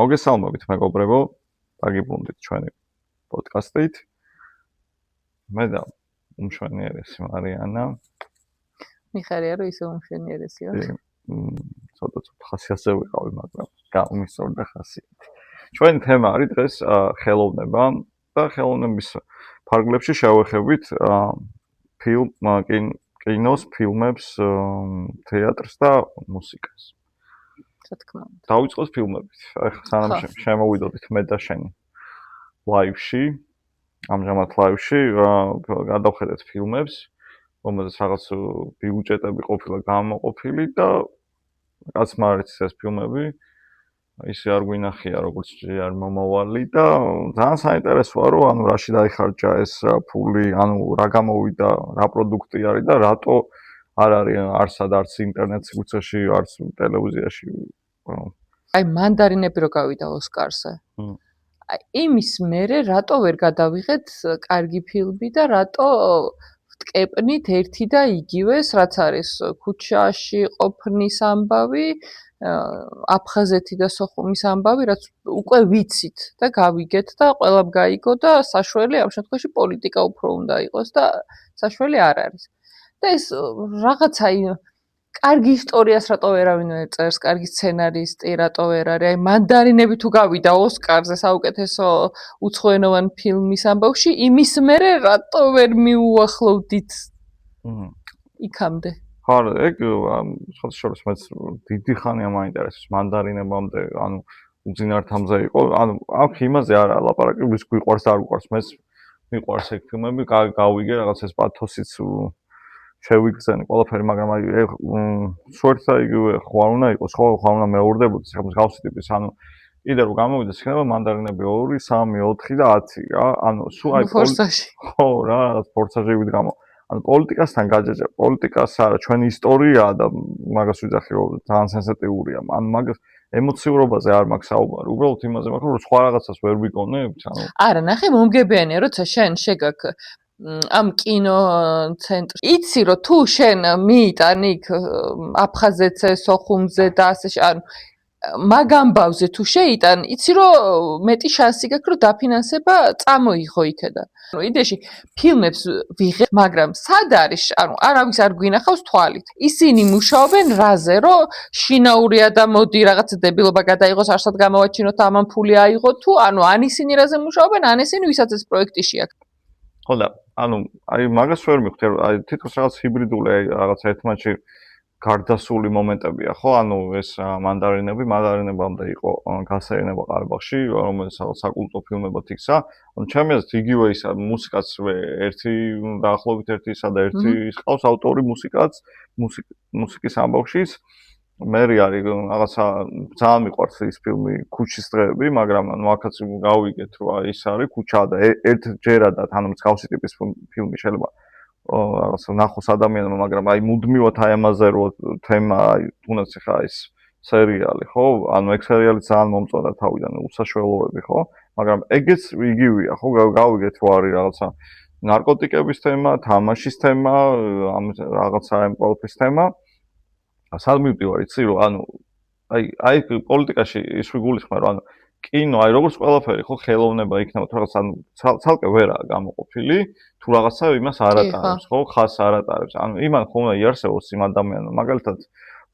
მოგესალმებით მეგობრებო, დაგიბრუნდით ჩვენი პოდკასტით. მე და უმშვენიერესი მარიანა. მიხარია რომ ისე უმშვენიერესი ვარ. ცოტა ხასიათზე ვიყავი, მაგრამ გამომისწორდა ხასიათი. ჩვენი თემა არის დღეს ხელოვნება და ხელოვნების ფარგლებში შევეხებით კინოს, ფილმებს, თეატრს და მუსიკას. რა თქმა უნდა. დავიწყოთ ფილმებით. ახლა სანამ შემოვიდოდით მე და შენ ლაივში, ამჟამად ლაივში გადავხედეთ ფილმებს, რომელზეც რაღაც ბიუჯეტები ყოფილა გამოყოფილი და რაც მარიც ეს ფილმები ისე არ გვინახია როგორც არ მომავალი და ძალიან საინტერესოა რომ ანუ რაში დაიხარჯა ეს ფული, ანუ რა გამოვიდა, რა პროდუქტი არის და რატო არ არის არც ინტერნეტ სივრცეში, არც ტელევიზიაში. აი მანდარინები რო გავიდა ოსკარზე. აი იმის მერე რატო ვერ გადავიღეთ კარგი ფილმი და რატო ვტკეპნით ერთი და იგივეს, რაც არის ქუჩაში ყოფნის ამბავი, აფხაზეთი და სოხუმის ამბავი, რაც უკვე ვიცით და გავიგეთ და ყველამ გაიგო და საშველი ამ შემთხვევაში პოლიტიკა უფრო უნდა იყოს და საშველი არ არის. და ეს რაღაცა კარგი ისტორიას რატო ვერავინ ვერ წერს, კარგი სცენარისტი რატო ვერ არის. აი მანდარინები თუ გავიდა ოსკარზე საუკეთესო უცხოენოვან ფილმის ამბავში, იმის მერე რატო ვერ მიუახლოვდით იქამდე. ხარ, ეგ სხვა შორის მეც დიდი ხანია მაინტერესებს მანდარინებამდე, ანუ უძინართამზე იყო, ანუ აქ იმაზე არა ლაპარაკი, ვის გვიყვარს და არ გვიყვარს, მეც მიყვარს ეგ ფილმები, გავიგე რაღაც ეს პათოსიც შევიგზენი ყველაფერი, მაგრამ აი სუერთა იგივე ხوار უნდა იყოს, ხო, ხوار უნდა მეურდებოდეს, ხა მსგავსი ტიპის, ანუ კიდე რომ გამოვიდეს იქნება მანდარინები 2, 3, 4 და 10 რა, ანუ სულ აი ფორსაჟი. ხო რა, ფორსაჟებით გამო. ანუ პოლიტიკასთან გაჯეჯა, პოლიტიკას არა, ჩვენი ისტორიაა და მაგას ვიძახი რომ ძალიან სენსიტიურია. ანუ მაგას ემოციურობაზე არ მაქვს საუბარი, უბრალოდ იმაზე მაქვს რომ სხვა რაღაცას ვერ ვიგონებთ, ანუ არა, ნახე მომგებიანია, როცა შენ შეგაქ ამ კინო ცენტრში. იცი რომ თუ შენ მიიტან იქ აფხაზეთზე, სოხუმზე და ასე ანუ მაგ ამბავზე თუ შეიტან, იცი რომ მეტი შანსი გაქვს რომ დაფინანსება წამოიღო იქედან. ანუ იდეაში ფილმებს ვიღებ, მაგრამ სად არის, ანუ არავის არ გვინახავს თვალით. ისინი მუშაობენ რაზე, რომ შინაურია და მოდი რაღაც დებილობა გადაიღოს, არსად გამოვაჩინოთ, ამან ფული აიღო თუ ანუ ან ისინი რაზე მუშაობენ, ან ისინი ვისაც ეს პროექტი შეაქვს. ხო და ანუ აი მაგას ვერ მივხვდი, აი თითქოს რაღაც ჰიბრიდული რაღაც ერთმანეთში გარდასული მომენტებია, ხო? ანუ ეს მანდარინებამდე იყო გასაენება ყარაბაღში, რომელიც საკულტო ფილმებად იქცა. ანუ ჩემი აზრით იგივე ისა მუსიკაც ერთი დაახლოებით ერთი ისა და ერთი ყავს ავტორი მუსიკის ამბავშიც. მე არის რაღაცა ძალიან მიყვარს ის ფილმი ქუჩის დღეები, მაგრამ ანუ აქაც გავიგეთ რომ ის არის ქუჩა და ერთჯერადად ანუ მსგავსი ტიპის ფილმი შეიძლება რაღაცა ნახოს ადამიანმა, მაგრამ აი მუდმივად აი ამაზე რო თემა, აი თუნდაც ხა ის სერიალი, ხო? ანუ ეგ სერიალი ძალიან მომწონდა თავიდან, უსაშველოები, ხო? მაგრამ ეგეც იგივეა, ხო? გავიგეთ რო არის რაღაცა ნარკოტიკების თემა, თამაშის თემა, ამ რაღაცა ამ ყველაფრის თემა. სად მივდივარ, იცი რომ ანუ აი პოლიტიკაში ის ვიგულისხმე რომ ანუ კინო, აი როგორც ყველაფერი, ხო, ხელოვნება იქნება თუ რაღაც ანუ ცალკე ვერაა გამოყოფილი, თუ რაღაცა იმას არ ატარებს, ხო, ხას არ ატარებს. ანუ იმან ხომ უნდა იარსებოს იმ ადამიანმა, მაგალითად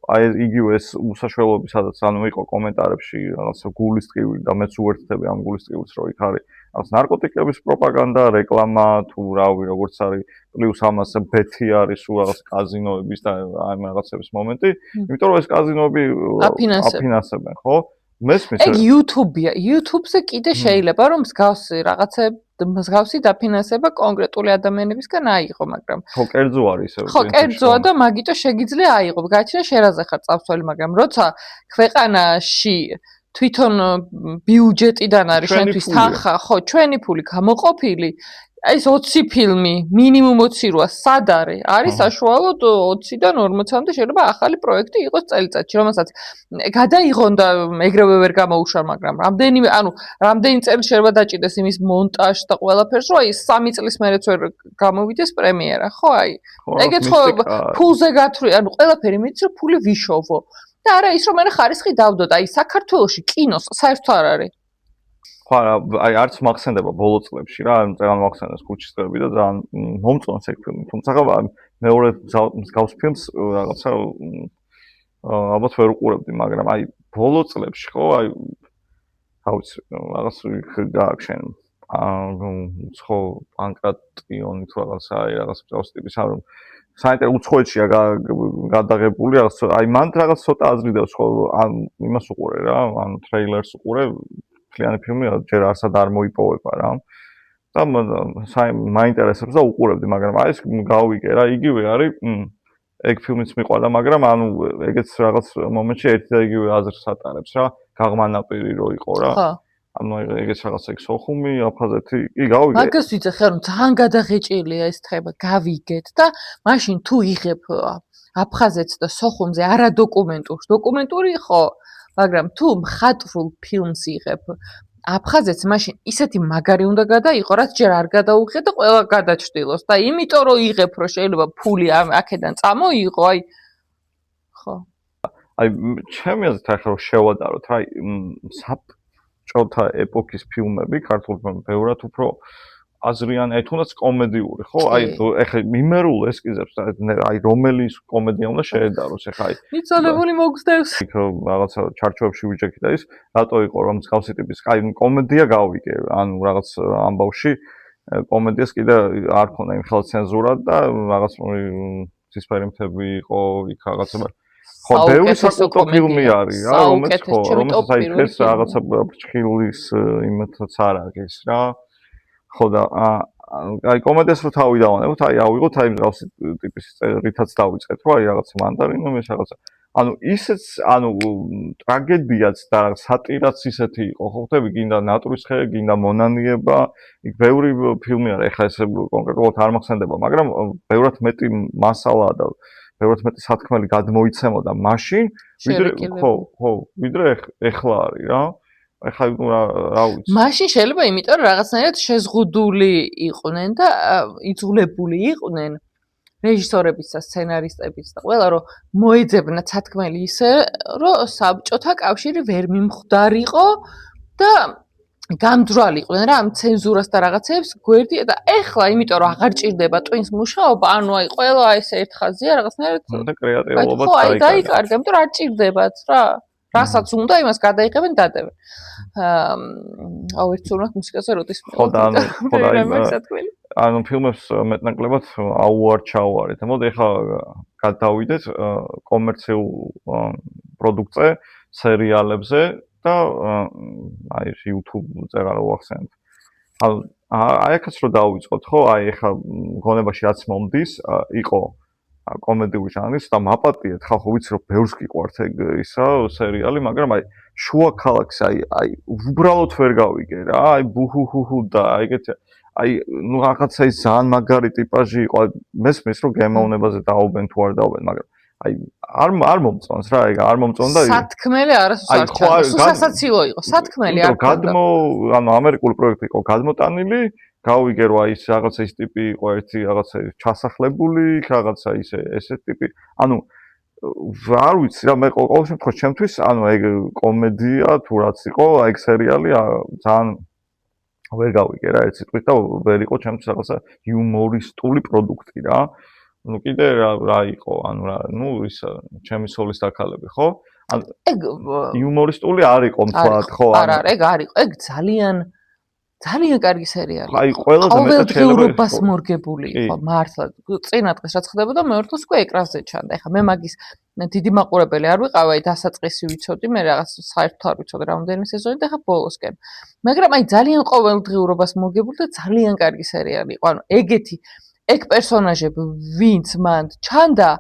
აი იგივე ეს უსაშველოები, სადაც ანუ იყო კომენტარებში რაღაცა გულისწყივი და მეც უერთდები ამ გულისწყივილს, რომ იქ არის რაღაც ნარკოტიკების პროპაგანდა, რეკლამა, თუ რავი, როგორც არის პლუს ამას ბეთი არის, სულ რაღაც კაზინოების და აი რაღაცების მომენტი, იმიტომ რომ ეს კაზინოები აფინანსებენ, ხო? ეგ YouTube-ია. YouTube-ზე კიდე შეიძლება რომ მსგავსი დაფინანსება კონკრეტული ადამიანებისგან აიღო, მაგრამ ხო, კერძო არის ესე. ხო, კერძოა და მაგიტო შეგიძლია აიღო. გააჩნია შერაზე ხარ წავსველი, მაგრამ როცა ქვეყანაში თვითონ ბიუჯეტიდან არის შენთვის თანხა, ხო, ჩვენი ფული გამოყოფილი, ეს 20 ფილმი, მინიმუმ 20 როა სად არის? არის საშუალოდ 20-დან 40-მდე შეიძლება ახალი პროექტი იყოს წელიწადში, რომელსაც გადაიღონ და ეგრევე ვერ გამოუშვა, მაგრამ რამდენი წელი შეიძლება დაჭირდეს იმის მონტაჟს და ყველაფერს, რომ აი 3 წლის მერეც ვერ გამოვიდეს პრემიერა, ხო? აი, ეგეც ხო ფულზე გათვლი, ყველაფერი მეც რომ ფული ვიშოვო. და არა ის რომ მე ხარისხი დავდოთ, აი საქართველოში კინოს საერთოდ არ არის. ხო არა, აი არც მახსენდება ბოლო წლებში რა, ძალიან მახსენდეს ქუჩის წრეები და ძალიან მომწონს ეგ ფილმი. თუმცა მეორე მსგავს ფილმს რაღაცა ალბათ ვერ უყურებდი, მაგრამ აი ბოლო წლებში ხო, აი თავის რაღაც გააქვს შენ ხო პანკრატიონი თუ რაღაცა აი რაღაც მსგავს ტიპის ამ საინტერესო უცხოეთშია გადაღებული რაღაც აი მან რაღაც ცოტა აზრი დავს ხო ან იმას უყურე რა, ან ტრეილერს უყურე ფლიანი ფილმი ჯერ არსად არ მოიპოვება რა. და მაინტერესებს და უყურებდი, მაგრამ აი ეს გავიგე რა, იგივე არის ეგ ფილმიც მიყვარდა, მაგრამ ანუ ეგეც რაღაც მომენტში ერთი და იგივე აზრს ატარებს რა, გაღმანაპირი რო იყო რა. ხო. ანუ ეგეც რაღაც ეგ სოხუმი, აფხაზეთი, კი გავიგე. მაგას ვიცახე, რომ ძალიან გადაღეჭილია ეს თხება, გავიგეთ და მაშინ თუ იღებ აფხაზეთს და სოხუმზე არა დოკუმენტური ხო, მაგრამ თუ მხატვრულ ფილმს იღებ აფხაზეთს, მაშინ ისეთი მაგარი უნდა გადაიყო, რაც ჯერ არ გადაუღე და ყველა გადაჭრილოს და იმიტომ რომ იღებ, რომ შეიძლება ფული აქედან წამოიღო, აი ხო. აი ჩემი აზრით ახლა რომ შევადაროთ, აი საბჭოთა ეპოქის ფილმები, ქართულ ფილმები ბევრად უფრო აზრიანი, თუნდაც კომედიური, ხო? აი ეხლა მიმერულ ესკიზებს აი რომელი კომედია უნდა შეედაროს, ეხლა აი მიცვალებული მოგზდევს. რაღაცა ჩარჩოებში ვიჯექი და ის რატო იყო რომ მსგავსი ტიპის აი კომედია გავიგე, ანუ რაღაც ამბავში კომედიას კიდე არ ქონდა იმ ხელ ცენზურა და რაღაც ცისფერი მთები იყო, იქ რაღაცა ხო, ბევრი საკულტო ფილმი არის რა, რომელიც ხო, რომელსაც აი ეს რაღაცა ფრჩხილის იმათაც არ არის რა. ხო და აი კომედიას რო თავი დავანებოთ, აი ავიღოთ აი მსგავსი ტიპის რითაც დავიწყეთ, რომ აი რაღაც მანდარინო ეს რაღაცა. ანუ ისეც, ანუ ტრაგედიაც და სატირაც ისეთი იყო, ხო ხდები, გინდა ნატურის ხე, გინდა მონანიება, იქ ბევრი ფილმი არის, ეხლა ეს კონკრეტულად არ მახსენდება, მაგრამ ბევრად მეტი მასალა და ბევრად მეტი სათქმელი გადმოიცემოდა მაშინ, ვიდრე ეხლა არის რა. ეხლა რა ვიცი. მაშინ შეიძლება იმიტომ რომ რაღაცნაირად შეზღუდული იყვნენ და იძულებული იყვნენ რეჟისორებიც და სცენარისტებიც და ყველა რომ მოეძებნათ სათქმელი ისე რომ საბჭოთა კავშირი ვერ მიმხვდარიყო და გამდრვალიყვნენ რა ამ ცენზურას და რაღაცებს გვერდი და ეხლა იმიტომ რომ აღარ ჭირდება ტვინს მუშაობა, ანუ აი ყველა ეს ერთ ხაზია რაღაცნაირად და კრეატიულობაც დაიკარგა, იმიტომ რომ არ ჭირდებათ რა. რასაც უნდა იმას გადაიღებენ დადებენ. ერთ სულ მუსიკაზე როდის ხო და ანუ ფილმებს მეტნაკლებად აუარ-ჩაუარეთ. მოდი ახლა გადავიდეთ კომერციულ პროდუქტზე, სერიალებზე და აი YouTube-ზე რა ვახსენებთ. აი ახაც რო დავიწყოთ, ხო? აი ახლა გონებაში რაც მომდის, იყო კომედიური ჟანრის და მაპატიეთ, ხალხო ვიცი რომ ბევრს გიყვართ ეგ ისა სერიალი, მაგრამ აი შუა ქალაქს აი უბრალოდ ვერ გავიგე რა, აი ბუჰუჰუჰუ და ეგეთი აი ნუ რაღაცა ის ძალიან მაგარი ტიპაჟი იყო, მესმის რომ გემოვნებაზე დაობენ თუ არ დაობენ, მაგრამ აი არ მომწონს რა, ეგ არ მომწონდა. სათქმელი არასდროს არ ჩანდა, სულ სასაცილო იყო, სათქმელი არ ქონდა. ანუ ამერიკული პროექტი იყო გადმოტანილი, გავიგე რომ აი ეს რაღაცა ის ტიპი იყო ერთი რაღაცა ჩასახლებული, რაღაცა ესეთ ტიპი. ანუ არ ვიცი რა, მე ყოველ შემთხვევაში ჩემთვის, ანუ ეგ კომედია თუ რაც იყო, აი ეგ სერიალი ძალიან ვერ გავიგე რა, ერთ სიტყვით და ვერ იყო ჩემთვის რაღაცა იუმორისტული პროდუქტი რა. ну კიდე რა იყო, ანუ რა, ну ის ჩემი სოლის დაქალები, ხო? ანუ ეგ იუმორისტული არ იყო მთლად, ხო? არა, ეგ არ იყო, ეგ ძალიან კარგი სერიალი. აი ყველაზე მეტად ყოველდღიურობას მორგებული იყო, მართლა. წინა დღეს რაც ხდებოდა, მეორე დღეს უკვე ეკრანზე ჩანდა. ეხლა მე მაგის დიდი მაყურებელი არ ვიყავ, აი დასაწყისი ვიცოდი, მე რაღაც საერთოდ არ ვიცოდი რამდენიმე სეზონი და ეხლა ბოლოსკენ. მაგრამ აი ძალიან ყოველდღიურობას მორგებული და ძალიან კარგი სერიალი იყო. ანუ ეგ პერსონაჟები, ვინც მან ჩანდა,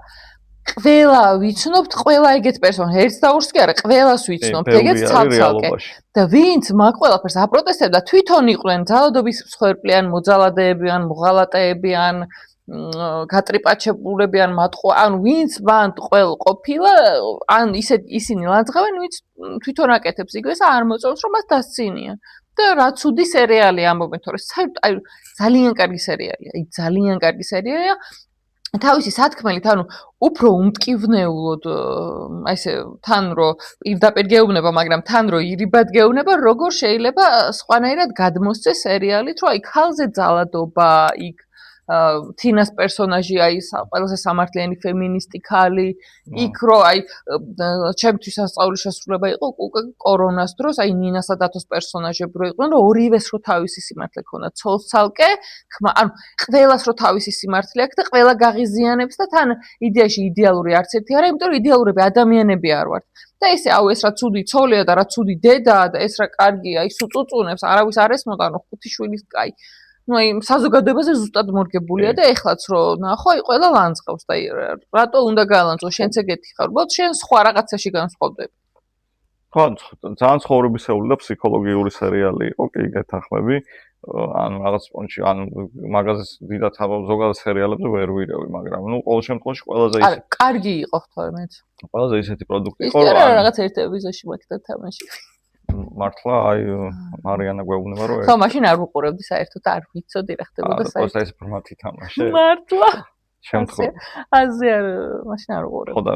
ყველა ვიცნობთ, ყველა ეგეთ პერსონაჟს, ერთს და ორს კი არა, ყველას ვიცნობთ, ეგეთ ცალ-ცალკე. და ვინც მაგ ყველაფერს აპროტესტებდა, თვითონ იყვნენ ძალადობის მსხვერპლი ან მოძალადეები ან მოღალატეები ან გატრიპაჩებულები ან მატყო, ან ვინც მან ყველ ყოფილა, ან ისინი ლანძღავენ, ვინც თვითონ აკეთებს იგივეს და არ მოწონს, რომ მას დასცინია. და რა ცუდი სერიალი ამბობენ, თორე საერთოდ ძალიან კარგი სერიალია, ძალიან კარგი სერიალია. თავისი სათქმელით, უფრო უმტკივნეულოდ, ესე თან რო პირდაპირ გეუბნება, მაგრამ თან რო ირიბად გეუბნება, როგორ შეიძლება სხვანაირად გადმოსცეს სერიალით, რომ ხალზე ძალადობა, იქ თინას პერსონაჟი ყველაზე სამართლიანი ფემინისტი ქალი, იქ რო ჩემთვის სასწაულის შესრულება იყო უკვე კორონას დროს, ნინასა დათოს პერსონაჟები რო იყვნენ, რომ ორივეს რო თავისი სიმართლე ქონდა, ცოლ-ცალკე, ყველას რო თავისი სიმართლე აქვს და ყველა გაღიზიანებს და თან იდეაში იდეალური არც ერთი არა, იმიტომ რომ იდეალურები ადამიანები არ ვართ. და ესე ეს რა ცუდი ცოლია და რა ცუდი დედაა და ეს რა კარგია, ის უწუწუნებს, არავის არ ესმოდა, ხუთი შვილის კაი. საზოგადოებაზე ზუსტად მორგებულია და ეხლაც რო ნახო, ყველა ლანძღავს და რატო უნდა გალანძღო, შენც ეგეთი ხარ, ბოლოს შენ სხვა რაღაცაში განსხვავდები. ხო, ძალიან ცხოვრებისეული და ფსიქოლოგიური სერიალი იყო, კი გეთანხმები. რაღაც პონჩი, მაგაზეს დიდად ზოგადად სერიალებზე ვერ ვირევი, მაგრამ ყოველ შემთხვევაში ყველაზე არა, კარგი იყო თორმეტ. ყველაზე ისეთი პროდუქტი იყო, რომ რაღაც ერთ ეპიზოდში მაგდა თამაში. მართლა მარიანა გვეუბნება რომ ხო, მაშინ არ ვუყურებდი საერთოდ, არ ვიცოდი რა ხდებოდა საერთოდ. просто ეს ფორმატი თამაშე. მართლა. შემთხვევით. ასე მაშინ არ ვუყურებდი. ხო და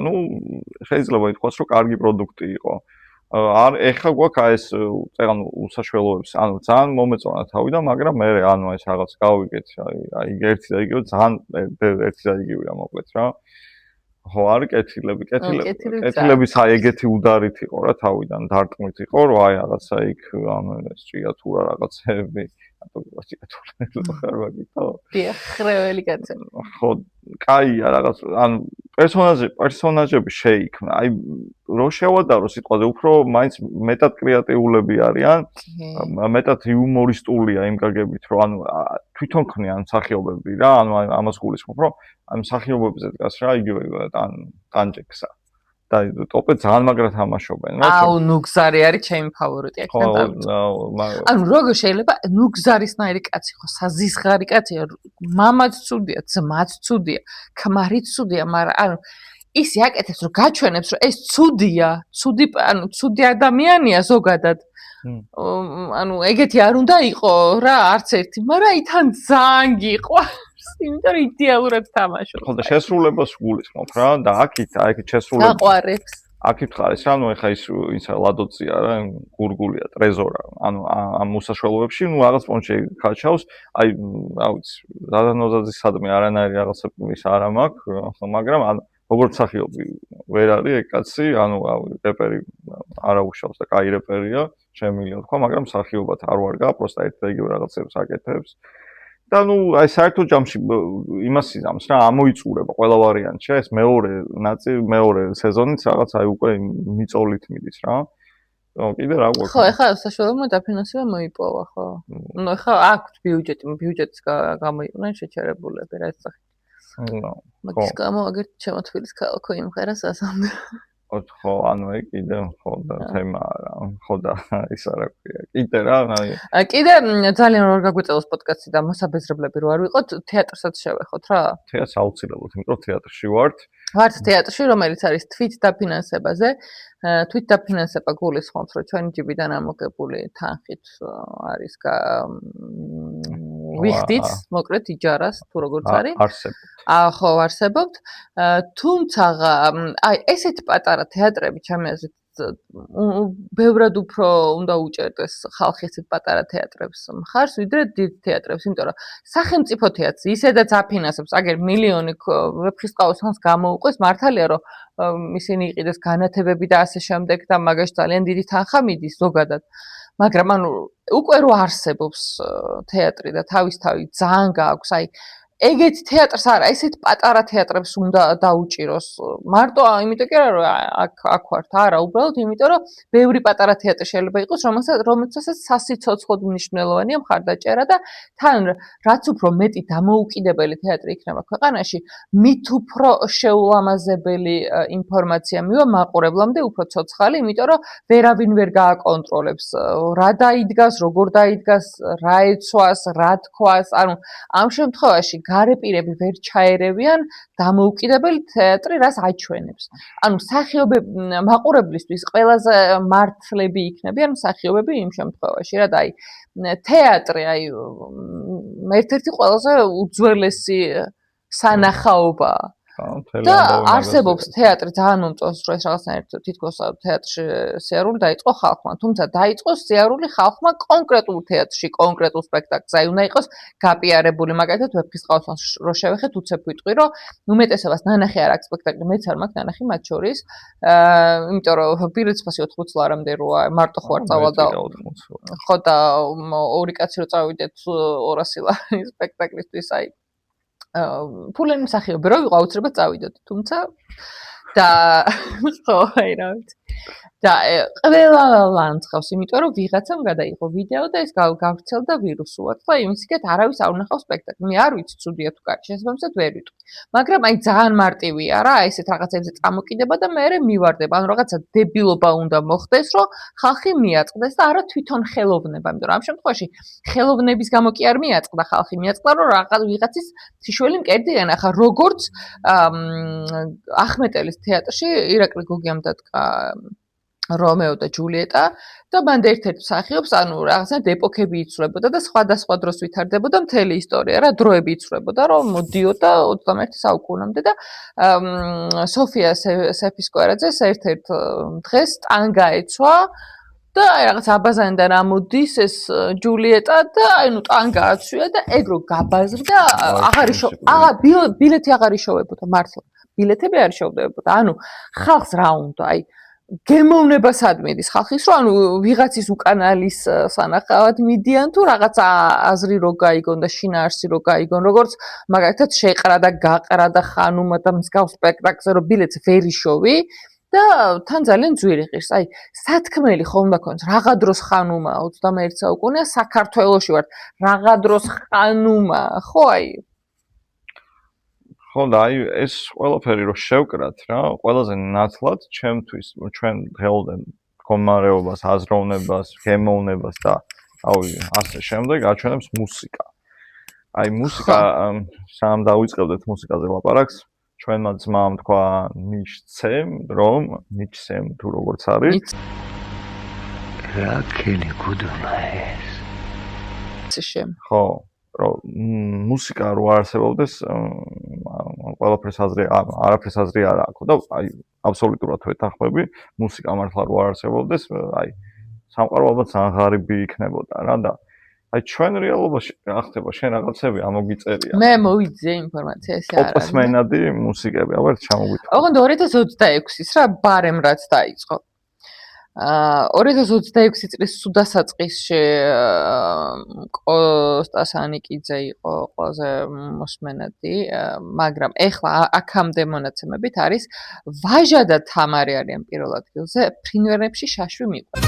შეიძლება ითქვას რომ კარგი პროდუქტი იყო. ეხლა გვაქვს ეს უსაშველოებს, ძალიან მომეწონა თავიდან, მაგრამ მე ეს რაღაც გავიგეთ, ერთი და იგივე ძალიან ერთი და იგივეა მოკლედ რა. ხო, არის კეთილების ეგეთი udარით იყო რა თავიდან, დარტყმით იყო, რომ რაღაცა იქ ეს ჭია თუ რა რაღაცები, ჭია თუ ხარ ვაგითო. დიახ, ხრეველი კაცი. ხო, კაია რაღაც, პერსონაჟები შეიქმნა. რო შევადარო სიტყვაზე, უფრო მაინც მეტად კრეატიულები არიან, მეტად იუმორისტულია იმ გაგებით, რომ თვითონ ქმნიან მსახიობები რა, ამას გულისხმობ, რომ ამ მსახიობებზე დგას რა, იგივე ტანჯექსა. და ტოპე ძალიან მაგრად თამაშობენ. ნუგზარი არის ჩემი ფავორიტი აქედან დავიწყე. როგორ შეიძლება ნუგზარისნაირი კაცი ხო, საზისხარი კაცია, მამაც ცუდია, ძმაც ცუდია, ქმარიც ცუდია, მაგრამ ის აკეთებს, რომ გაჩვენებს, რომ ეს ცუდია, ცუდი ადამიანია ზოგადად. ეგეთი არ უნდა იყო რა, არც ერთი, მაგრამ თან ძალიან გიყვარს. იმიტომ რომ იდეალურად თამაშობს. ხო და შესრულებას გულისხმობ რა და აქეთ შესრულება. გაყვარებს. აქეთ ხარეს რა, ეხა ის ლადოცია რა, გურგულია, ტრეზორა. ამ უსაშველოებში, რაღაც პონჩი ხაჩავს, რა ვიცი, ზადანოზაძის სადმე არანაირი რაღაცა ის არ მაქვს, მაგრამ როგორც სახიობი ვერ არის ეგ კაცი, რეპერი არაუშავს და კაი რეპერია, შემიძლია თქვა, მაგრამ სახიობად არ ვარგა, პროსტა ერთ და იგივე რაღაცებს აკეთებს. და საერთო ჯამში იმას იზამს რა, ამოიწურება ყველა ვარიანტში, ეს მეორე სეზონიც რაღაც უკვე მიწოლით მიდის რა. კიდე რა გვაქვს? ხო, ეხლა საშუალებმა დაფინანსება მოიპოვა, ხო. ეხლა აქვთ ბიუჯეტის გამოიყვნენ შეჩერებულები რა ეს სახით. მაგის გამო აგერ ჩემო თბილის ქალაქო იმღერას ასამდე. ხო, კიდე ხო და თემა რა, ხო და ის არა ქვია. კიდე რა, კიდე ძალიან რომ გაგვიწევს პოდკასტი და მოსაბეზრებლები რო არ ვიყოთ, თეატრსაც შევეხოთ რა. თეატრს აუცილებლად, იმიტომ რომ თეატრში ვართ. ვართ თეატრში, რომელიც არის თვით დაფინანსებაზე. თვით დაფინანსება გულისხმობს, რომ ჩვენი ჯიბიდან ამოგებული თანხით არის ვიხდით, მოკლედ იჯარას თუ როგორც არის. არსებობთ. ხო, არსებობთ. თუმცა ესეთი პატარა თეატრები ჩემი აზრით ბევრად უფრო უნდა უჭერდეს ხალხი ესეთ პატარა თეატრებს მხარს, ვიდრე დიდ თეატრებს, იმიტომ რომ სახელმწიფო თეატრს ისედაც აფინანსებს, აგერ მილიონი ვეფხისტყაოსანს გამოუყვეს, მართალია რომ ისინი იყიდეს განათებები და ასე შემდეგ და მაგაში ძალიან დიდი თანხა მიდის ზოგადად. მაგრამ უკვე რო არსებობს თეატრი და თავისთავად ძალიან გააქვს, ეგეთ თეატრს არა, ესეთ პატარა თეატრებს უნდა დაუჭიროს. მარტო იმიტომ კი არა, რომ აქ ვართ, არა, უბრალოდ იმიტომ, რომ ბევრი პატარა თეატრი შეიძლება იყოს, რომელსაც სასიცოცხლოდ მნიშვნელოვანია მხარდაჭერა და თან რაც უფრო მეტი დამოუკიდებელი თეატრი იქნება ქვეყანაში, მით უფრო შეულამაზებელი ინფორმაცია მივა მაყურებლამდე უფრო ცოცხალი, იმიტომ რომ ვერავინ ვერ გააკონტროლებს რა დაიდგას, როგორ დაიდგას, რა ეცვას, რა თქვას, ანუ ამ შემთხვევაში გარეპირები ვერ ჩაერევიან დამოუკიდებელი თეატრი რას აჩვენებს. ანუ მსახიობები მაყურებლისთვის ყველაზე მართლები იქნებიან მსახიობები იმ შემთხვევაში რა და აი თეატრი აი ერთ-ერთი ყველაზე უძველესი სანახაობაა. და არსებობს თეატრი ძალიან მომწონს რომ ეს რაღაცნაირად თითქოს თეატრში სიარული დაიწყო ხალხმა, თუმცა დაიწყო სიარული ხალხმა კონკრეტულ თეატრში, კონკრეტულ სპექტაკლზე. აი უნდა იყოს გაპიარებული, მაგალითად ვეფხისტყაოსანს რო შევეხეთ, უცებ ვიტყვი, რომ უმეტესობას ნანახი არ აქვს სპექტაკლი, მეც არ მაქვს ნანახი მათ შორის. იმიტომ რომ ბილეთის ფასი 80 ლარამდე როა, მარტო ხო არ წავალ და ხო და ორი კაცი რო წავიდეთ 200 ლარი სპექტაკლისთვის, აი ფულენი მსახიობი რო ვიყო აუცილებლად წავიდოდი, თუმცა და ხო, აი რა ვიცი. და ყველა ლანცხავს, იმიტომ რომ ვიღაცამ გადაიღო ვიდეო და ეს გავრცელდა ვირუსულად და იმისგან არავის არ უნახავს სპექტაკლი. მე არ ვიცი ცუდია თუ კარგი, შესაბამისად ვერ ვიტყვი. მაგრამ აი ძალიან მარტივია რა, ესეთ რაღაცებზე წამოკიდება და მე მივარდება, ანუ რაღაცა დებილობა უნდა მოხდეს, რომ ხალხი მიაწყდეს და არა თვითონ ხელოვნება, იმიტომ რომ ამ შემთხვევაში ხელოვნების გამო კი არ მიაწყდა ხალხი, მიაწყდა რომ რაღაც ვიღაცის თიშველი მკერდი ენახა, როგორც ახმეტელის თეატრში ირაკლი გოგიამ დადგა რომეო და ჯულიეტა და მანდ ერთ-ერთ მსახიობს, ანუ რაღაცნაირად ეპოქები იცვლებოდა და სხვადასხვა დროს ვითარდებოდა მთელი ისტორია რა, დროები იცვლებოდა, რომ მოდიოდა 21 საუკუნემდე და სოფია სეფისკვერაძეს ერთ-ერთ დღეს ტანგა ეცვა და აი რაღაც აბაზანიდან ამოდის ეს ჯულიეტა და აი ნუ ტანგა აცვია და ეგ რო გაბაზრდა ბილეთი აღარ იშოვებოდა მართლა. ბილეთები არ იშოვდებოდა. ანუ ხალხს რა უნდა, აი გემოვნებას ადმიდის ხალხის, რომ ანუ ვიღაცის უკანალის სანახავად მიდიან თუ რაღაც აზრი რო გაიგონ და შინაარსი რო გაიგონ, როგორც მაგალითად შეყრა და გაყრა და ხანუმა და მსგავს სპექტაკლზე რო ბილეთს ვერ იშოვი და თან ძალიან ძვირი ღირს. აი სათქმელი ხომ უნდა ქონდეს, რაღა დროს ხანუმა 21 საუკუნეა საქართველოში ვართ, რაღა დროს ხანუმა, ხო აი ხო და აი ეს ყველაფერი რო შევკრათ რა, ყველაზე ნათლად ჩემთვის ჩვენ დღეოდენ მდგომარეობას, აზროვნებას, გემოვნებას და აი ასე შემდეგ აჩვენებს მუსიკა. აი მუსიკა სამ დავიწყებდეთ მუსიკაზე ლაპარაკს, ჩვენმა ძმამ თქვა ნიშცემ, რომ ნიშცემ თუ როგორც არის. რა ქენი გუდონა ეს. ხო რომ მუსიკა რო არსებობდეს ყველაფერს არაფერს აზრი არ აქვს და აი აბსოლუტურად ვეთანხმები მუსიკა მართლა რო არსებობდეს აი სამყარო ალბათ ძალიან ღარიბი იქნებოდა რა და აი ჩვენ რეალობაში რა ხდება შენ რაღაცები ამოგიწერია მე მოვიძე ინფორმაცია ესე არა ოპოსმენადი მუსიკები ალბათ ჩამოგვითვალე ოღონდ 2026-ის რა ბარემ რაც დაიწყო 2026 წლის სუდასაწყისში კოსტას ანიკიძე იყო ყველაზე მოსმენადი, მაგრამ ეხლა აქამდე მონაცემებით არის ვაჟა და თამარი არიან პირველ ადგილზე, ფრინველებში შაშვი მიყვარს.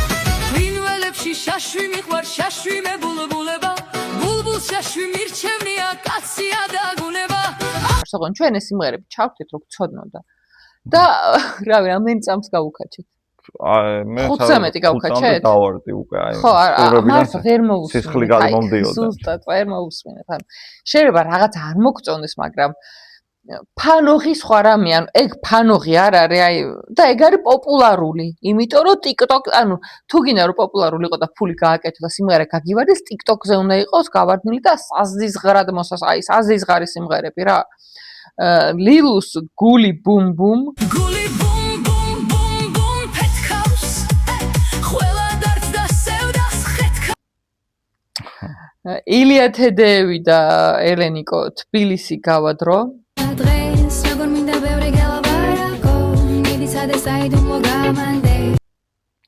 ფრინველებში შაშვი მიყვარს, შაშვი მე ბულბულება, ბულბულს შაშვი მირჩევნია, კაცია და გუნება. ოღონდ ჩვენ ეს სიმღერები ჩავთვით, რომ გწოდნოდა. და რავი, ამდენი წამს გავუქაჩეთ. მე 15 გავქაჩეთ. დავარდი უკვე აი. ხო, მართლა ვერ მოусმინე. სისხლი გადმომდიოდა. ზუსტად, ვერ მოусმინე თან. შეიძლება რაღაც არ მოგწონდეს, მაგრამ ფანოღი სხვა რამე, ანუ ეგ ფანოღი არ არის, აი და ეგ არის პოპულარული, იმიტომ რომ TikTok, ანუ თუ გინდა რომ პოპულარული იყო და ფული გააკეთო და სიმღერა გაგივარდეს, TikTok-ზე უნდა იყოს გავარდნილი და საზიზღრად აი საზიზღარი სიმღერები რა. ლილუს გული ბუმ ბუმ. გული ბუმ ბუმ ბუმ ბუმ ფეთქავს. ყველა დარც და სევდას ხეთქავს. ილია თედეევი და ელენიკო თბილისი გავადრო. დღეს როგორ მინდა ბევრი გელაპარაკო, მიდი სადე საიდუმლო გამანდე.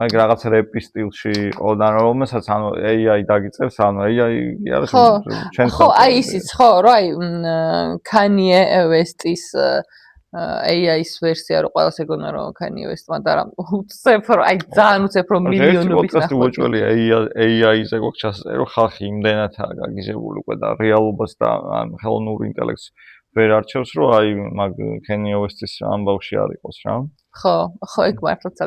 აი რაღაც რეპის სტილში იყო და რომელსაც ანუ AI დაგიწევს, ანუ AI არის ჩვენ ხო, აი ისიც ხო, რომ აი Kanye West-ის AI-ის ვერსია რო ყველას ეგონა რომ Kanye West-მა და რა უცებ აი ძალიან უცებ რომ მილიონობით ნახო. უჭველი AI-ზე გვაქვს ჩასწერო, ხალხი იმდენადაა გაგიზებული უკვე და რეალობას და ან ხელოვნურ ინტელექტს ვერ არჩევს, რომ აი მაგ Kanye West-ის ამბავში არ იყოს რა. ხო, ეგ მართლაც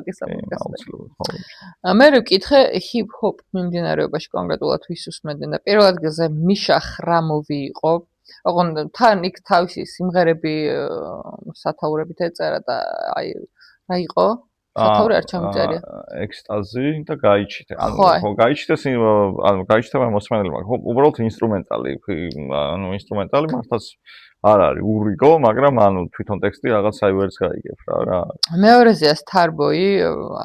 მე ვკითხე ჰიპ-ჰოპ მიმდინარეობაში კონკრეტულად ვის უსმენდნენ და პირველ ადგილზე მიშა ხრამოვი იყო. ოღონდ თან იქ თავისი სიმღერები სათაურებით ეწერა და აი რა იყო? სათაური არ ჩამიწერია. ექსტაზი და გაიჩიტე. ანუ გაიჩიტეს, ანუ გაიჩიტება მოსმენელი, მაგრამ უბრალოდ ინსტრუმენტალი, ანუ ინსტრუმენტალი მართლაც არ არის ურიგო, მაგრამ ანუ თვითონ ტექსტი რაღაცა ვერც გაიგებ რა. მეორეზეა Starboy,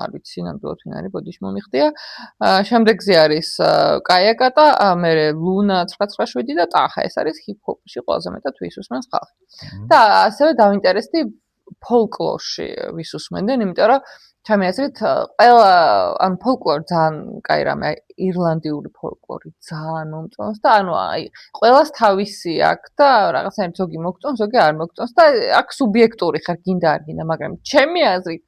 არ ვიცი ნამდვილად ვინ არის, ბოდიში მომიხდია. შემდეგზე არის Kaya Kata, მერე Luna 997 და Taha, ეს არის ჰიპ-ჰოპში ყველაზე მეტად ვის უსმენს ხალხი. და ასევე დავინტერესდი ფოლკლორში ვის უსმენდნენ, იმიტომ რომ ჩემი აზრით ყველა ან ფოლკლორი ძალიან კაი რამე, ირლანდიური ფოლკლორი ძალიან მომწონს და ანუ აი ყველას თავისი აქვს და რაღაცნაირად ზოგი მოგწონს, ზოგი არ მოგწონს და აქ სუბიექტური ხარ, გინდა არ გინდა, მაგრამ ჩემი აზრით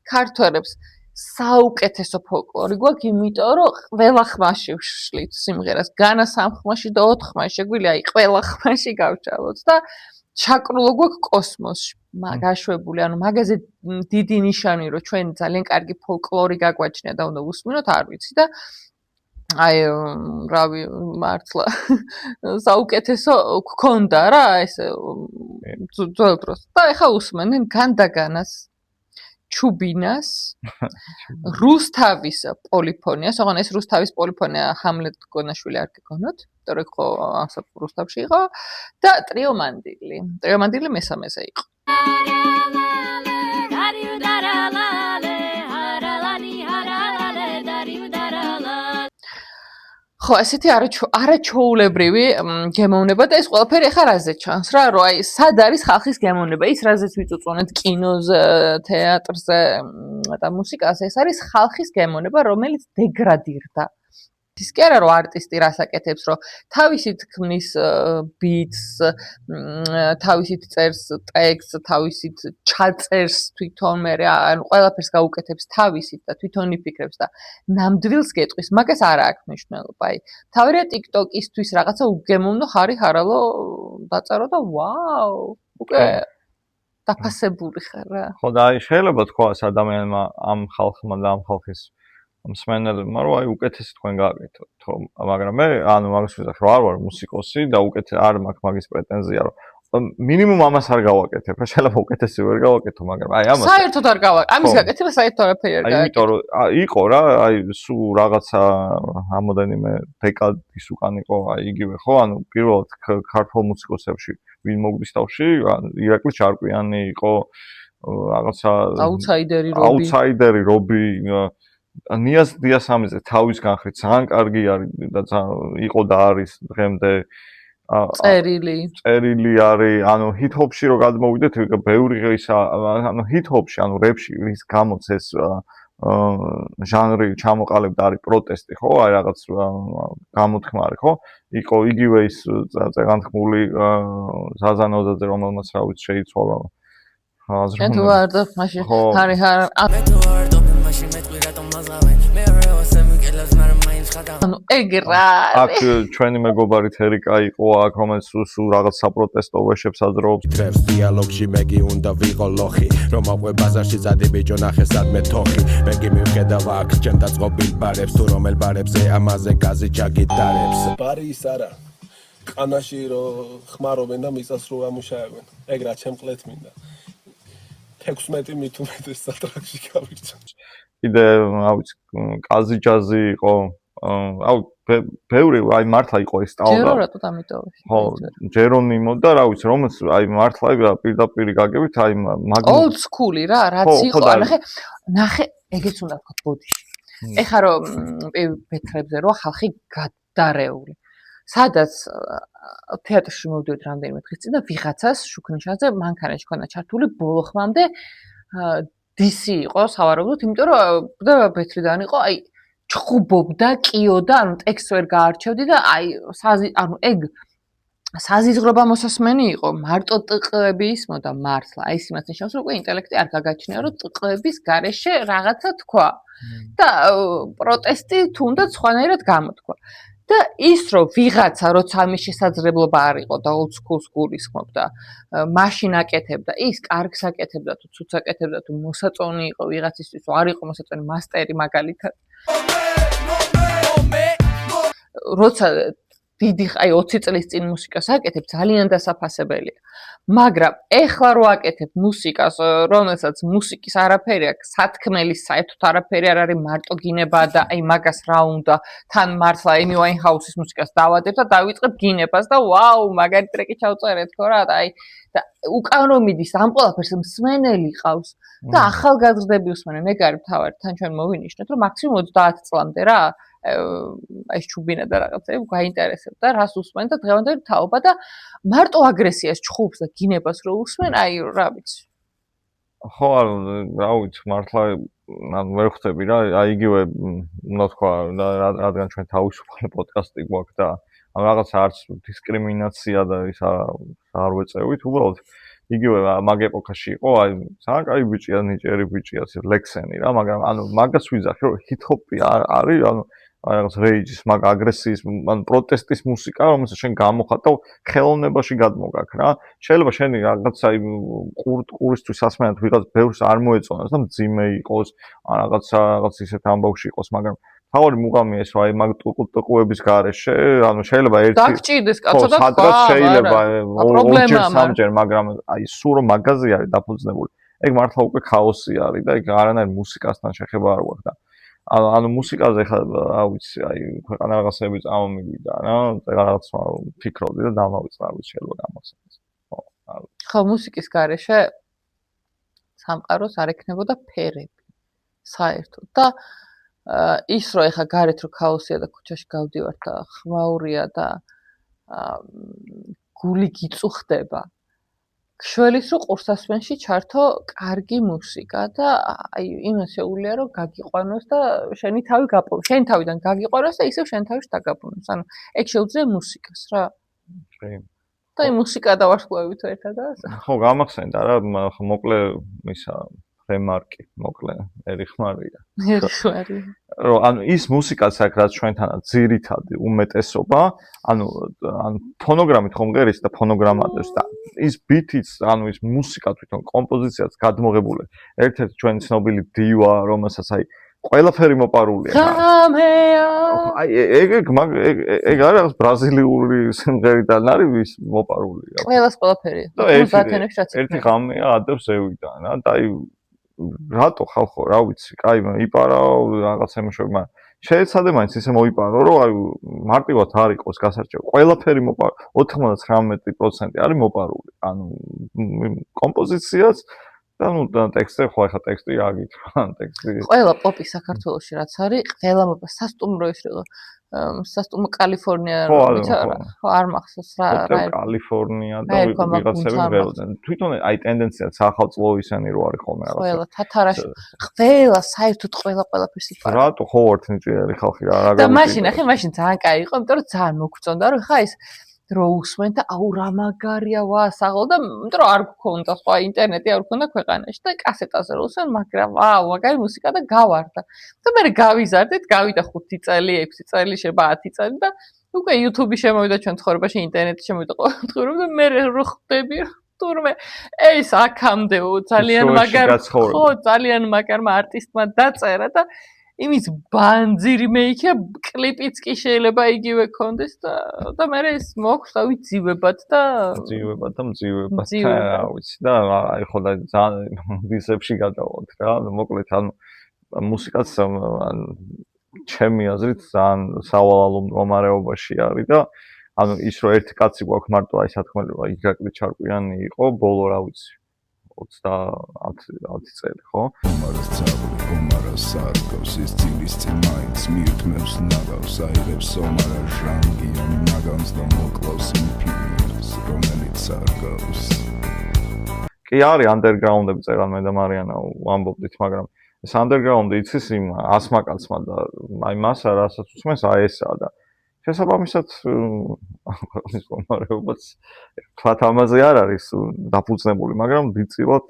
ქართველებს საუკეთესო ფოლკლორი გვაქვს, იმიტომ რომ ყველა ხმაში ვშლით სიმღერას, განა 3 ხმაში და 4 ხმაში, შეგვიძლია აი ყველა ხმაში გავჩალოთ და ჩაკრულო გვაქვს კოსმოსში. გაშვებული, ანუ მაგაზე დიდი ნიშანი, რომ ჩვენ ძალიან კარგი ფოლკლორი გაგვაჩნია და უნდა უსმინოთ, არ ვიცი და აი რავი მართლა საუკეთესო გქონდა რა ეს ძველ დროს და ეხლა უსმენენ განდაგანას ჩუბინას რუსთავის პოლიფონიას, ოღონ ეს რუსთავის პოლიფონია ჰამლეტ გონაშვილი არ გეკონოთ, იმიტომ რომ ხო ასა რუსთავში იყო და ტრიო მანდილი მესამეზე იყო. ხო, ესეთი არაჩვეულებრივი გემოვნება და ეს ყველაფერი ახლა რაზე ჩანს რა, რომ აი სად არის ხალხის გემოვნება, ის რაზეც ვიწუწუნეთ კინოზე, თეატრზე და მუსიკაზე, ეს არის ხალხის გემოვნება, რომელიც დეგრადირდა. ის კი არა რომ არტისტი რას აკეთებს, რომ თავისით ქმნის ბიტს, თავისით წერს ტექსტს, თავისით ჩაწერს თვითონ მე ანუ ყველაფერს გაუკეთებს თავისით და თვითონ იფიქრებს და ნამდვილს გეტყვის, მაგას არ აქვს მნიშვნელობა. აი, თავია TikTok-ისთვის რაღაცა უგემოვნო ხარი ხარალო დაწერო და ვაუ, უკვე დაფასებული ხარ რა. ხო და აი შეიძლება თქვას ადამიანმა ამ ხალხმა და ამ ხალხის მსმენელებმა რომ აი უკეთესი თქვენ გააკეთოთ, ხო, მაგრამ მე ანუ მაგას ვიზახ რომ არ ვარ მუსიკოსი და არ მაქვს მაგის პრეტენზია რომ მინიმუმ ამას არ გავაკეთებ, შეიძლება უკეთესი ვერ გავაკეთო, მაგრამ აი ამას საერთოდ არ გავაკეთე. ამის გაკეთება საერთოდ არაფერი არ გავაკეთე. აი იმიტომ რომ იყო რა, აი სულ რაღაცა რამოდენიმე დეკადის უკან იყო აი იგივე ხო, ანუ პირველად ქართულ მუსიკოსებში ვინ მოგდის თავში, ირაკლი ჩარკვიანი იყო რაღაცა აუთსაიდერი რობი ნიაზ დიასამიძე თავის განხრით ძალიან კარგი არის და იყო და არის დღემდე წერილი არის, ანუ ჰიპ-ჰოპში რო გადმოვიდეთ, ბევრი ღირსა, ანუ ჰიპ-ჰოპში, ანუ რეპში რის გამოც ეს ჟანრი ჩამოყალიბდა არის პროტესტი, ხო? აი რაღაც გამოთქმა არის, ხო? იყო იგივე ის წეგანთქმული ზაზანოზაძე, რომელმაც რა ვიცი შეიცვალა აზროვნება. ედუარდო მაშინ არის ანუ ეგრა აქ ჩვენი მეგობარი თერიკა იყო აქ რომელიც სულ რაღაც საპროტესტო ვეშებს აძრაობს დღეს დიალოგში მეგი უნდა ვიყო ლოხი რომ აყვე ბაზარში ზადი ბიჭო ნახე სადმე თოხი მეგი მივხედავ აქ ჩემ დაწყობილ ბარებს თუ რომელ ბარებზე ამაზე გაზი ჩაგიტარებს ბარი ის არა ყანაში რო ხმარობენ და მიწას რო ამუშავებენ ეგ რა ჩემ ყლეთ მინდა 16 მithumetes სატრაქში გავიქცა კიდე რა ვიცი კაზი ჯაზი იყო აუ ბევრი აი მართლა იყო ეს სტაილი ჯერო რატო დამიტოვე ხო ჯერონიმო და რა ვიცი რომელიც აი მართლა პირდაპირ გაგებით აი მაგ old school-ი რა რაც იყო ნახე ეგეც უნდა თქვა ბოდიში ეხა რომ ბეთრებზე რო ხალხი გადარეული სადაც თეატრში მოვდივით რამდენიმე დღის წინ და ვიღაცას შუქნიშანზე მანქანაში ქონა ჩართული ბოლო ხმამდე დისი იყო სავარაუდოდ, იმიტომ რომ და ბეთრიდან იყო, აი ჩხუბობდა, კიოდა, ანუ ტექსტს ვერ გაარჩევდი და აი ანუ ეგ საზიზღრობა მოსასმენი იყო, მარტო ტყეები ისმოდა მართლა. აი ეს იმას ნიშნავს, რომ უკვე ინტელექტი არ გაგაჩნია, რომ ტყეების გარეშე რაღაცა თქვა. და პროტესტი თუნდაც სხვანაირად გამოთქვა. და ის რომ ვიღაცა როცა ამის შესაძლებლობა არ იყო და old school-ს გულისხმობდა, მაშინ აკეთებდა, ის კარგს აკეთებდა თუ ცუდს აკეთებდა თუ მოსაწონი იყო ვიღაცისთვის, თუ არ იყო მოსაწონი მასტერი მაგალითად. როცა დიდი აი 20 წლის წინ მუსიკას აკეთებ, ძალიან დასაფასებელია. მაგრამ ეხლა რო აკეთებ მუსიკას, რომელსაც მუსიკის არაფერი აქვს, სათქმელის საერთოდ არაფერი არ არის, მარტო გინება და აი მაგას რა უნდა, თან მართლა Amy Winehouse-ის მუსიკას დავადებ და დავიწყებ გინებას და ვაუ, მაგარი ტრეკი ჩავწერეთ ხო რა და აი და უკან რომ მიდის ამ ყველაფერს მსმენელი ყავს და ახალგაზრდები უსმენენ, ეგ არის თავარი, თან ჩვენ მოვინიშნოთ, რომ მაქსიმუმ 30 წლამდე რა ეს ჩუბინა და რაღაცები გაინტერესებდა რას usmen და დღევანდელი თაობა და მარტო აგრესიას ჩხუბს და გინებას რო usmen, აი რა ვიცი. ხო, რა ვიცი, მართლა ანუ ვერ ხვდები რა, აი იგივე უნდა თქვა რადგან ჩვენ თავისუფალი პოდკასტი გვაქვს და ამ რაღაცა არც დისკრიმინაცია და ის არ ვეწევით, უბრალოდ იგივე მაგ ეპოქაში იყო, აი ძალიან კაი ბიჭია, ნიჭიერი ბიჭია, ლექსენი რა, მაგრამ ანუ მაგას ვიზახი, რომ ჰიპ-ჰოპი არის, ანუ რაღაც რეიჯის, მაგ აგრესიის, ანუ პროტესტის მუსიკა, რომელსაც შენ გამოხატ და ხელოვნებაში გადმოგაქ რა. შეიძლება შენი რაღაცა ყურისთვის ასმენად ვიღაც ბევრს არ მოეწონას და მძიმე იყოს, რაღაც ისეთ ამბავში იყოს, მაგრამ თავი მუღამია ეს, აი მაგ ტუყუების გარეშე, ანუ შეიძლება ერთი დაგჭირდეს კაცო და სადღაც შეიძლება სამჯერ, მაგრამ აი სულ რომ მაგაზე არის დაფუძნებული, ეგ მართლა უკვე ქაოსი არის და ეგ არანაირ მუსიკასთან შეხება არ გვაქვს და ანუ მუსიკაზე ხა რა ვიცი, აი ქვეყანა რაღაცები წამომივიდა რა, რაღაც ფიქრობდი და დამავიწყდა, რა ვიცი, შეიძლება გამოსცეს. ხო, მუსიკის გარეშე სამყაროს არ ექნებოდა ფერები საერთოდ და ის რომ ეხა გარეთ რო ქაოსია და ქუჩაში გავდივარ და ხმაურია და გული გიწუხდება, გშველის რომ ყურსასმენში ჩართო კარგი მუსიკა და აი იმას შეუძლია რომ გაგიყვანოს და შენი თავი შენი თავიდან გაგიყვანოს და ისევ შენ თავში დაგაბრუნოს. ანუ ეგ შეუძლია მუსიკას რა. და აი მუსიკა დავარსკვლავებით ერთადაც. ხო, გამახსენდა რა, მოკლე ისა რემარკი, მოკლე ერიხმარია. რომ ანუ ის მუსიკაც აქ რაც ჩვენთანაც ძირითადი უმეტესობა, ანუ ფონოგრამით ხომ ღერის და ფონოგრამადებს და ის ბითიც, ანუ ის მუსიკა თვითონ კომპოზიციაც გადმოღებული. ერთ-ერთი ჩვენი ცნობილი დივა, რომელსაც აი ყველაფერი მოპარულია. აი ეგ არის ბრაზილიური სიმღერიდან არის ის მოპარული. ყველაფერი. ერთი ღამეა ადევს ევიდან რა და აი რატო ხალხო, რა ვიცი, კაი, იპარავ რაღაცა იმუშავე, შეეცადე მაინც ისე მოიპარო, რომ აი მარტივად არ იყოს გასარჩევი. ყველაფერი მოპარო, 99% არის მოპარული. ანუ კომპოზიციაც და ნუ ტექსტი, ხო ახლა ტექსტი რა გითხრა, ტექსტი. ყველა პოპი საქართველოში რაც არის, ყველა სასტუმრო ის რო სასტუმრო კალიფორნია ხო არ მახსოვს რა კალიფორნია და ვიღაცები ვეროდენ თვითონ აი ტენდენციაც ახალწლო ისენი რო არის ხოლმე რაღაცა ყველა თათარაში ყველა საერთოდ ყველაფერს იფარა რატო ხო ვართ ნიჭიერი ხალხი რა და მაშინ ახი მაშინ ძალიან კაი იყო იმიტომ რომ ძალიან მოგწონდა რომ ხა ეს რო უსმენ და აუ რა მაგარია ვა საღოლ და იმიტომ რომ არ გქონდა სხვა ინტერნეტი არ გქონდა ქვეყანაში და კასეტაზე რო უსმენ მაგრამ ვაუ მაგარი მუსიკა და გავარდა და მე გავიზარდეთ გავიდა 5 წელი 6 წელი შეიძლება 10 წელი და უკვე YouTube-ი შემოვიდა ჩვენ ცხოვრებაში ინტერნეტი შემოვიდა ყოველდღიურად და მე რო ხვდები თურმე ეს აქამდე ძალიან მაგარ ხო ძალიან მაგარმა არტისტმა დაწერა და იმის ბანძირი მეიქია კლიპიც კი შეიძლება იგივე კონდეს და მე ეს მოქვს და ვიცივებად და რა ვიცი და აი ხო და ძალიან დისებში გადავალთ რა მოკლედ ანუ მუსიკაც ჩემი აზრით ძალიან სავალალო მდგომარეობაში არის და ანუ ის რომ ერთი კაცი გვაქვს მარტო აი სათქმელია იგრაკლი ჩარკვიანი იყო ბოლო რა ვიცი 30 წელი ხო სარგავს ის ძილის წინაიც მიუთმევს ნაგავს აიღებს ომარა ჟანგი ნაგავს და მოკლავს იმპერიას რომელიც სარგავს კი არის underground-ები წერან მე და მარიანა ვამბობდით, მაგრამ ეს underground-ი იცის იმ ასმაკაცმა და აი მას რასაც უსმენს აი ესაა და შესაბამისად ქვეყნის მდგომარეობაც თქვათ ამაზე არ არის დაფუძნებული, მაგრამ დიდწილად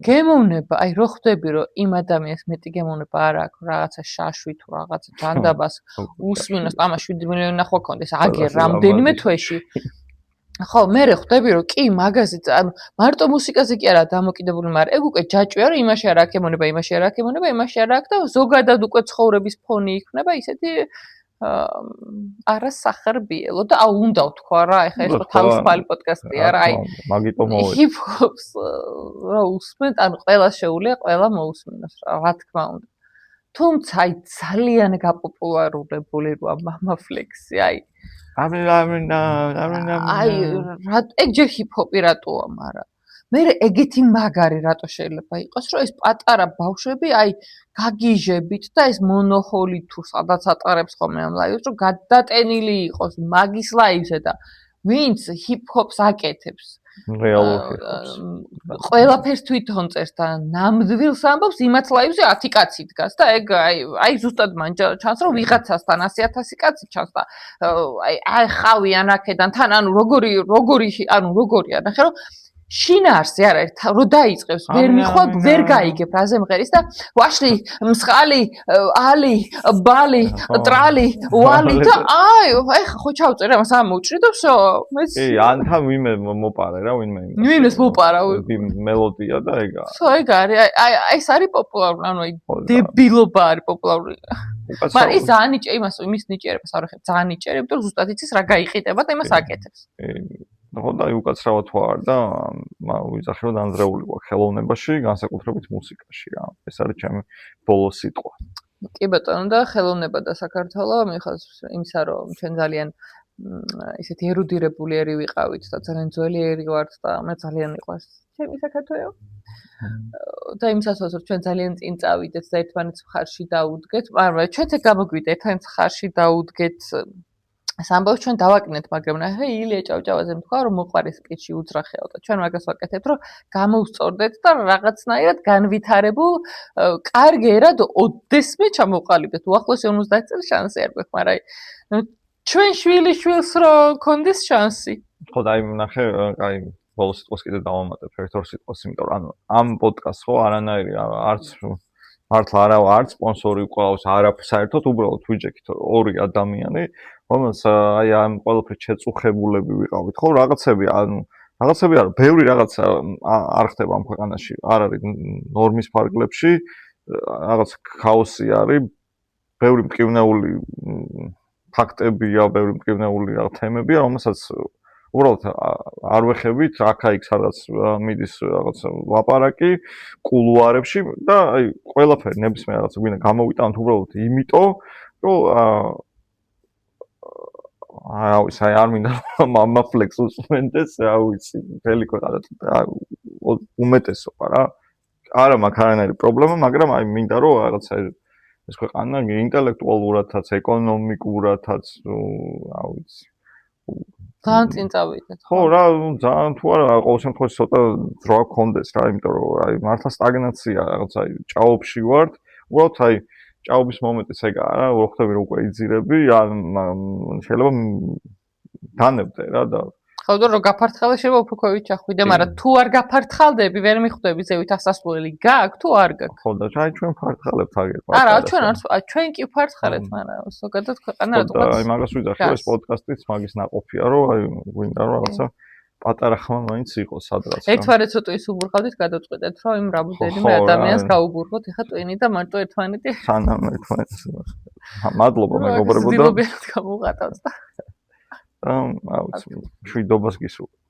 გემოვნება, აი რო ხვდები რომ იმ ადამიანს მეტი გემოვნება არ აქვს რაღაცა შაშვი თუ რაღაცა ჯანდაბას უსმინოს, ამა 7 მილიონი ნახვა კონდეს აგერ რამდენიმე თვეში. ხო, მე ხვდები რომ კი მაგაზიც, ანუ მარტო მუსიკაზე კი არა დამოკიდებული, მაგრამ ეგ უკვე ჯაჭვია რომ იმაში არ აქვს გემოვნება, იმაში არ აქვს გემოვნება, იმაში არ აქვს და ზოგადად უკვე ცხოვრების ფონი იქნება ისეთი არასახარბიელო და უნდა ვთქვა რა, ეხლა ეს თავისუფალი პოდკასტია რა, აი მაგიტომ მოვედი. ჰიპ-ჰოპს რა უსმენთ, ანუ ყველა შეუძლია, ყველა მოусმინოს რა თქმა უნდა. თუმცა აი ძალიან გაპოპულარულებული როა მამა ფლექსი, აი აი ეგ ჯერ ჰიპ-ჰოპი რატოა, მაგრამ მე ეგეთი მაგარი რატო შეიძლება იყოს, რომ ეს პატარა ბავშვები აი გაგიჟებით და ეს მონოჰოლი თუ სადაც ატარებს ხოლმე ამ ლაივს, რომ გადატენილი იყოს მაგის ლაივზე და ვინც ჰიპ-ჰოპს აკეთებს. რეალურ ჰიპ-ჰოპს. ყველაფერს თვითონ წერს და ნამდვილს ამბობს, იმათ ლაივზე 10 კაცი დგას და ეგ აი ზუსტად მან ჩანს, რომ ვიღაცასთან 100,000 კაცი ჩანს და აი ხავიან აქედან თან ანუ როგორია ნახე რომ შინაარსი არ არის, რომ დაიწყებს, ვერ მიხვავ, ვერ გაიგებ რაზე მღერის და ვაშლი, მსხალი, ალი, ბალი, ტრალი, ვალი და აი ხო ჩავწერე ამას ამ მოუჭრი და всё. კი, ანთან ვინმე მოპარა რა, ვინმე. ვინმეს მოპარა? მელოდია და ეგაა. всё, ეგ არის. აი ეს არის პოპულარული, ანუ აი დებილობა არის პოპულარული. მაგრამ ის ძალიან ნიჭიერი, იმის ნიჭიერებას არ ვეხებ, ძალიან ნიჭიერი, იმიტომ რომ ზუსტად იცის რა გაიყიდება და იმას აკეთებს. ხო და უკაცრავად თუ არ და ვიძახი რომ დანძრეული ვარ ხელოვნებაში, განსაკუთრებით მუსიკაში რა. ეს არის ჩემი ბოლო სიტყვა. კი ბატონო და ხელოვნება და საქართველო მიხოს იმისა რომ ჩვენ ძალიან ისეთი ერუდირებული ერი ვიყავით და ძალიან ძველი ერი ვართ და მე ძალიან მიყვარს ჩემი საქართველო. და იმისასაც რომ ჩვენ ძალიან წინ წავიდეთ და ერთმანეთს მხარში დაუდგეთ, მაგრამ ჩვენც ეგ გამოგვიდა ერთმანეთს მხარში დაუდგეთ სამბავს ჩვენ დავაკნეთ, მაგრამ ნახე ილია ჭავჭავაძე თქვა რომ მოყარის კეთში უძრახეო და ჩვენ მაგას ვაკეთებთ რომ გამოვსწორდეთ და რაღაცნაირად განვითარებულ კარგ ერად ოდესმე ჩამოყალიბდეთ. უახლოესი 50 წელს შანსი არ გვაქვს, მაგრამ აი ჩვენ შვილიშვილს რო კონდეს შანსი. ხო და აი ნახე აი ბოლო სიტყვას კიდე დავამატებ ერთ-ორ სიტყვას, იმიტომ რომ ამ პოდკასტს ხო არანაირი არც მართლა არც სპონსორი ყავს, საერთოდ უბრალოდ ვიჯექით ორი ადამიანი, რომელს აი ამ ყველაფერს შეწუხებულები ვიყავით, ხო, რაღაცები არა, ბევრი რაღაცა არ ხდება ამ ქვეყანაში, არ არის ნორმის ფარგლებში, რაღაც ქაოსი არის, ბევრი მტკივნეული ფაქტებია, ბევრი მტკივნეული თემებია, რომელსაც უბრალოდ არ ვეხებით, აქა-იქ სადაც მიდის რაღაც ლაპარაკი კულუარებში და აი ყველაფერი ნებისმიერ რაღაცა გვინდა გამოვიტანოთ უბრალოდ იმიტომ, რომ რა ვიცი, აი არ მინდა მამა ფლექს უსმენდეს, რა ვიცი, მთელი ქვეყანა უმეტესობა რა. არა მაქვს არანაირი პრობლემა, მაგრამ აი მინდა რომ რაღაცა ეს ქვეყანა ინტელექტუალურადაც, ეკონომიკურადაც, რა ვიცი. ძალიან წინ წავიდეთ. ხო რა, ძალიან თუ არა, ყოველ შემთხვევაში ცოტა ძროა გქონდეს რა, იმიტომ რომ აი მართლა სტაგნაცია რაღაცა ჭაობში ვართ. უბრალოდ აი ჭაობის მომენტიც ეგაა რა, რო ხვდები რომ უკვე იძირები, შეიძლება დანებდე რა და ხო და რო გაფართხალე შეიძლება უფრო ქვევით ჩახვიდე, მაგრამ თუ არ გაფართხალდები, ვერ მიხვდები ზევით ასასვლელი გაქვს თუ არ გაქვს. ხო და აი ჩვენ ფართხალებთ აგერ. არა, ჩვენ კი ფართხალებთ, მაგრამ ზოგადად ქვეყანა რატომაც. აი მაგას ვიძახი, ეს პოდკასტიც მაგის ნაყოფია, რომ აი გვინდა რომ რაღაცა პატარა ხმა მაინც იყოს სადღაც. ერთმანეთს უტყვის უბურხავდით, გადავწყვეტეთ, რომ იმ რამოდენიმე ადამიანს გაუბურხოთ, ეხა ტვინი და მარტო ერთმანეთი. სანამ ერთმანეთს. მადლობა მეგობრებო და ძილობიერად გამოვღატავთ და მშვიდობას გისურვებთ.